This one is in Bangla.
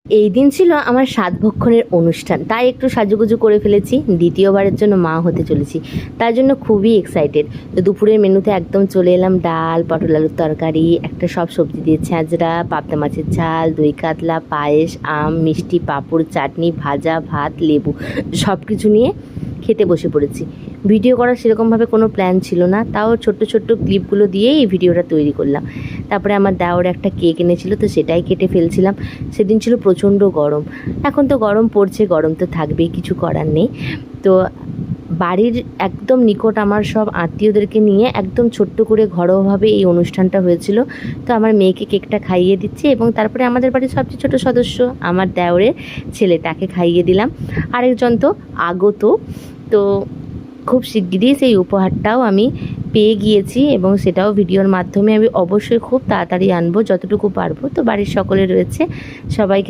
এই দিন ছিল আমার সাতভক্ষণের অনুষ্ঠান, তাই একটু সাজুগুজু করে ফেলেছি। দ্বিতীয়বারের জন্য মা হতে চলেছি, তার জন্য খুবই এক্সাইটেড। তো দুপুরের মেনুতে একদম চলে এলাম ডাল, পটল আলুর তরকারি, একটা সব সবজি দিয়ে ছ্যাঁচড়া, পাবদা মাছের ঝাল, দই কাতলা, পায়েস, আম, মিষ্টি, পাঁপড়, চাটনি, ভাজা, ভাত, লেবু, সব কিছু নিয়ে খেতে বসে পড়েছি। ভিডিও করার সেরকমভাবে কোনো প্ল্যান ছিল না, তাও ছোট্ট ছোট্ট ক্লিপগুলো দিয়েই এই ভিডিওটা তৈরি করলাম। তারপরে আমার দেওর একটা কেক এনেছিল, তো সেটাই কেটে ফেলছিলাম। সেদিন ছিল প্রচণ্ড গরম, এখন তো গরম পড়ছে, গরম তো থাকবেই, কিছু করার নেই। তো বাড়ির একদম নিকট আমার সব আত্মীয়দেরকে নিয়ে একদম ছোট্ট করে ঘরোয়াভাবে এই অনুষ্ঠানটা হয়েছিল। তো আমার মেয়েকে কেকটা খাইয়ে দিচ্ছি এবং তারপরে আমাদের বাড়ির সবচেয়ে ছোটো সদস্য আমার দেওরের ছেলে, তাকে খাইয়ে দিলাম। আরেকজন তো আগত, তো খুব শিগগিরই সেই উপহারটাও আমি পেয়ে গিয়েছি এবং সেটাও ভিডিওর মাধ্যমে আমি অবশ্যই খুব তাড়াতাড়ি আনবো, যতটুকু পারবো। তো বাড়ির সকলে রয়েছে, সবাইকে